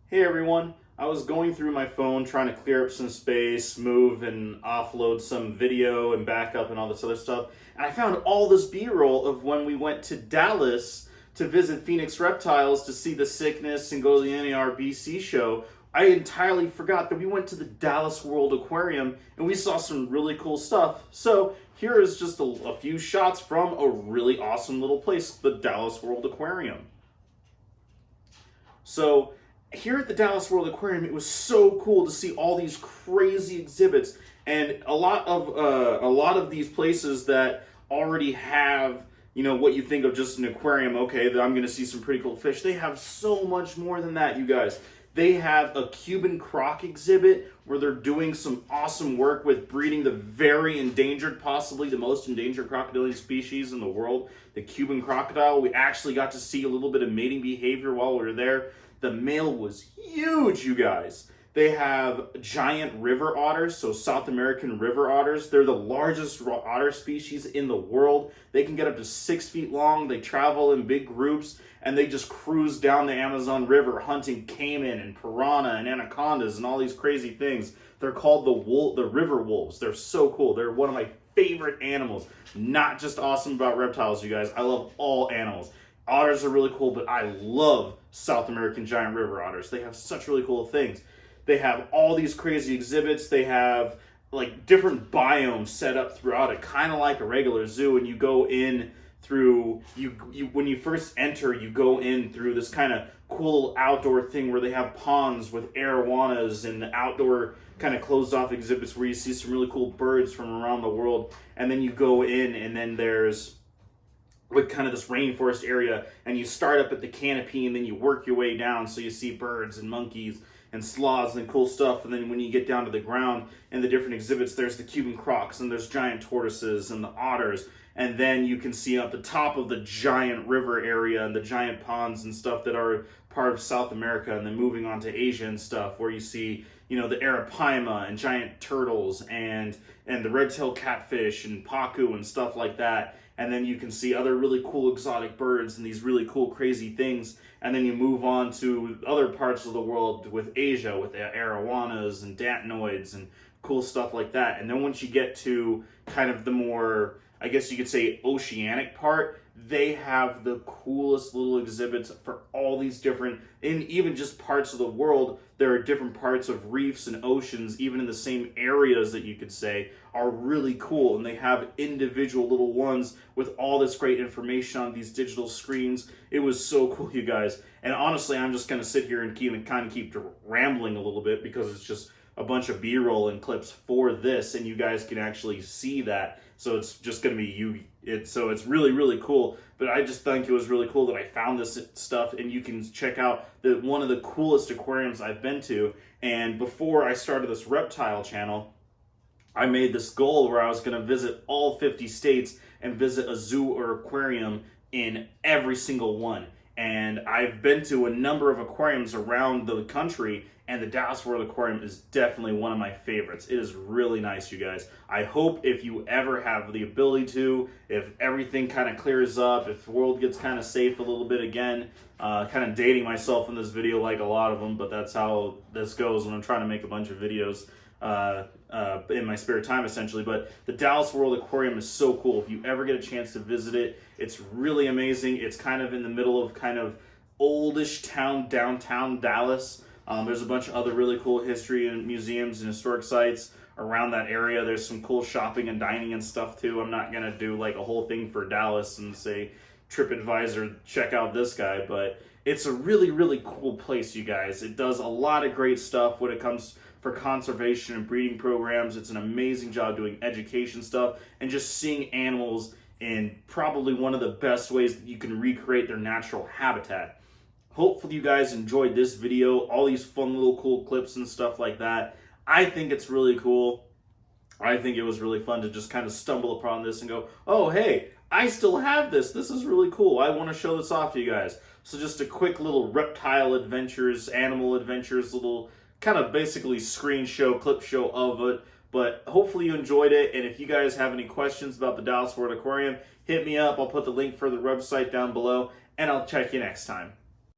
Hey everyone, I was going through my phone trying to clear up some space, move and offload some video and backup and all this other stuff, and I found all this B-roll of when we went to Dallas to visit Phoenix Reptiles to see the sickness and go to the NARBC show. I entirely forgot that we went to the Dallas World Aquarium and we saw some really cool stuff. So here is just a few shots from a really awesome little place, the Dallas World Aquarium. So here at the Dallas World Aquarium, it was so cool to see all these crazy exhibits, and a lot of these places that already have, you know, what you think of just an aquarium. Okay, I'm going to see some pretty cool fish. They have so much more than that, you guys. They have a Cuban croc exhibit where they're doing some awesome work with breeding the very endangered, possibly the most endangered crocodilian species in the world, the Cuban crocodile. We actually got to see a little bit of mating behavior while we were there. The male was huge, you guys. They have giant river otters, so South American river otters. They're the largest otter species in the world. They can get up to 6 feet long. They travel in big groups, and they just cruise down the Amazon River hunting caiman and piranha and anacondas and all these crazy things. They're called the river wolves. They're so cool. They're one of my favorite animals. Not just awesome about reptiles, you guys. I love all animals. Otters are really cool, but I love South American giant river otters. They have such really cool things. They have all these crazy exhibits. They have like different biomes set up throughout it, kind of like a regular zoo. And you go in through, when you first enter, you go in through this kind of cool outdoor thing where they have ponds with arowanas and outdoor kind of closed off exhibits where you see some really cool birds from around the world. And then you go in, and then there's with kind of this rainforest area, and you start up at the canopy and then you work your way down, so you see birds and monkeys and sloths and cool stuff. And then when you get down to the ground and the different exhibits, there's the Cuban Crocs and there's giant tortoises and the otters. And then you can see up the top of the giant river area and the giant ponds and stuff that are part of South America, and then moving on to Asia and stuff where you see, you know, the arapaima and giant turtles and the red-tailed catfish and pacu and stuff like that. And then you can see other really cool exotic birds and these really cool crazy things. And then you move on to other parts of the world with Asia, with arowanas and dantanoids and cool stuff like that. And then once you get to kind of the more, I guess you could say, oceanic part, they have the coolest little exhibits for all these different, in even just parts of the world. There are different parts of reefs and oceans, even in the same areas that you could say are really cool. And they have individual little ones with all this great information on these digital screens. It was so cool, you guys. And honestly, I'm just going to sit here and keep rambling a little bit because it's just a bunch of B-roll and clips for this, and you guys can actually see that. So it's just going to be so it's really, really cool. But I just think it was really cool that I found this stuff, and you can check out one of the coolest aquariums I've been to. And before I started this reptile channel, I made this goal where I was going to visit all 50 states and visit a zoo or aquarium in every single one. And I've been to a number of aquariums around the country, and the Dallas World Aquarium is definitely one of my favorites. It is really nice, you guys. I hope if you ever have the ability to, if everything kind of clears up, if the world gets kind of safe a little bit again, kind of dating myself in this video like a lot of them, but that's how this goes when I'm trying to make a bunch of videos in my spare time, essentially. But the Dallas World Aquarium is so cool. If you ever get a chance to visit it, it's really amazing. It's kind of in the middle of kind of oldish town, downtown Dallas. There's a bunch of other really cool history and museums and historic sites around that area. There's some cool shopping and dining and stuff too. I'm not gonna do like a whole thing for Dallas and say TripAdvisor, check out this guy, but it's a really, really cool place, you guys. It does a lot of great stuff when it comes for conservation and breeding programs. It's an amazing job doing education stuff and just seeing animals in probably one of the best ways that you can recreate their natural habitat. Hopefully you guys enjoyed this video, all these fun little cool clips and stuff like that. I think it's really cool. I think it was really fun to just kind of stumble upon this and go, oh, hey, I still have this. This is really cool. I want to show this off to you guys. So just a quick little reptile adventures, animal adventures, little kind of basically screen show, clip show of it. But hopefully you enjoyed it. And if you guys have any questions about the Dallas World Aquarium, hit me up. I'll put the link for the website down below, and I'll check you next time.